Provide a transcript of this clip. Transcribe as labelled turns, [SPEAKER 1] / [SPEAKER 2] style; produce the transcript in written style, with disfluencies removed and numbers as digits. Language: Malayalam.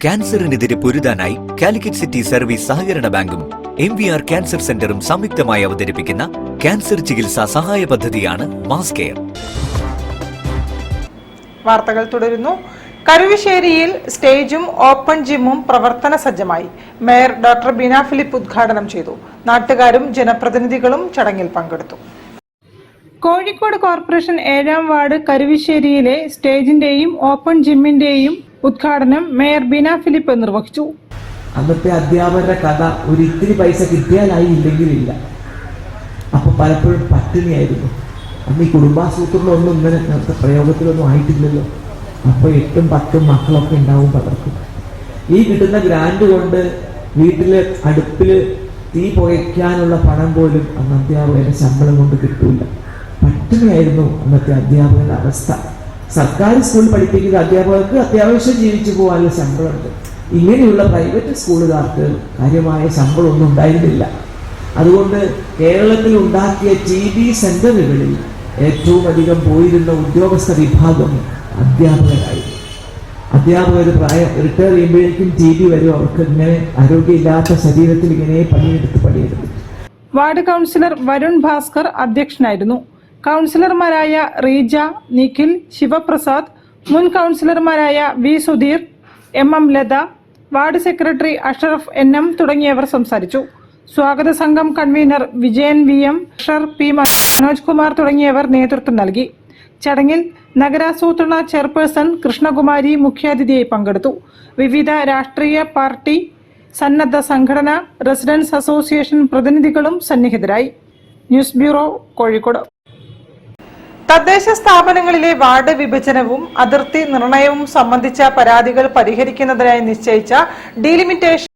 [SPEAKER 1] ക്യാൻസറിനെതിരെ പൊരുതാനായി കാലിക്കറ്റ് സിറ്റി സർവീസ് സഹകരണ ബാങ്കും MVR ക്യാൻസർ സെന്ററും സംയുക്തമായി അവതരിപ്പിക്കുന്ന ക്യാൻസർ ചികിത്സാ സഹായ പദ്ധതിയാണ് മാസ് കെയർ.
[SPEAKER 2] വാർത്തകൾ തുടരുന്നു. കരുവശ്ശേരിയിൽ സ്റ്റേജും ഓപ്പൺ ജിമ്മും പ്രവർത്തന സജ്ജമായി. മേയർ ഡോക്ടർ ബീന ഫിലിപ്പ് ഉദ്ഘാടനം ചെയ്തു. നാട്ടുകാരും ജനപ്രതിനിധികളും ചടങ്ങിൽ പങ്കെടുത്തു. കോഴിക്കോട് കോർപ്പറേഷൻ 7ാം വാർഡ് കരുവശ്ശേരിയിലെ സ്റ്റേജിന്റെയും ഓപ്പൺ ജിമ്മിന്റെയും ഉദ്ഘാടനം മേയർ ബീന ഫിലിപ്പ് നിർവഹിച്ചു.
[SPEAKER 3] അന്നത്തെ അധ്യാപകരുടെ കഥ ഒരു ഇത്തിരി പൈസ കിട്ടിയാലായി ഇല്ലെങ്കിലില്ല. അപ്പൊ പലപ്പോഴും പട്ടിണിയായിരുന്നു. അന്ന് ഈ കുടുംബാസൂത്രണമൊന്നും ഇങ്ങനെ പ്രയോഗത്തിലൊന്നും ആയിട്ടില്ലല്ലോ. അപ്പോൾ 8ഉം 10ഉം മക്കളൊക്കെ ഉണ്ടാവും പലർക്കും. ഈ കിട്ടുന്ന ഗ്രാൻഡ് കൊണ്ട് വീട്ടില് അടുപ്പില് തീ പുകയ്ക്കാനുള്ള പണം പോലും അന്ന് അധ്യാപകരുടെ ശമ്പളം കൊണ്ട് കിട്ടൂല. പട്ടിണിയായിരുന്നു അന്നത്തെ അധ്യാപകരുടെ അവസ്ഥ. സർക്കാർ സ്കൂളിൽ പഠിപ്പിക്കുന്ന അധ്യാപകർക്ക് അത്യാവശ്യം ജീവിച്ചു പോകാനുള്ള ശമ്പളമുണ്ട്. ഇങ്ങനെയുള്ള പ്രൈവറ്റ് സ്കൂളുകാർക്ക് കാര്യമായ ശമ്പളമൊന്നും ഉണ്ടായിരുന്നില്ല. അതുകൊണ്ട് കേരളത്തിൽ ഉണ്ടാക്കിയ TB സെന്ററുകളിൽ ഏറ്റവും അധികം പോയിരുന്ന ഉദ്യോഗസ്ഥ വിഭാഗം അധ്യാപകരായിരുന്നു. അധ്യാപകർ റിട്ടയർ ചെയ്യുമ്പോഴേക്കും TB വരും. അവർക്ക് ഇങ്ങനെ ആരോഗ്യമില്ലാത്ത ശരീരത്തിൽ ഇങ്ങനെ പണിയെടുത്ത്
[SPEAKER 2] വാർഡ് കൗൺസിലർ വരുൺ ഭാസ്കർ അധ്യക്ഷനായിരുന്നു. കൗൺസിലർമാരായ റീജ, നിഖിൽ, ശിവപ്രസാദ്, മുൻ കൗൺസിലർമാരായ V Sudheer, MM Latha, ward secretary Ashraf NM തുടങ്ങിയവർ സംസാരിച്ചു. സ്വാഗത സംഘം convener Vijayan VM, treasurer P Manoj Kumar തുടങ്ങിയവർ നേതൃത്വം നൽകി. ചടങ്ങിൽ നഗരാസൂത്രണ ചെയർപേഴ്സൺ കൃഷ്ണകുമാരി മുഖ്യാതിഥിയായി പങ്കെടുത്തു. വിവിധ രാഷ്ട്രീയ പാർട്ടി, സന്നദ്ധ സംഘടന, റെസിഡൻസ് അസോസിയേഷൻ പ്രതിനിധികളും സന്നിഹിതരായി. News bureau, Kozhikode. തദ്ദേശ സ്ഥാപനങ്ങളിലെ വാർഡ് വിഭജനവും അതിർത്തി നിർണയവും സംബന്ധിച്ച പരാതികൾ പരിഹരിക്കുന്നതിനായി നിശ്ചയിച്ച ഡീലിമിറ്റേഷൻ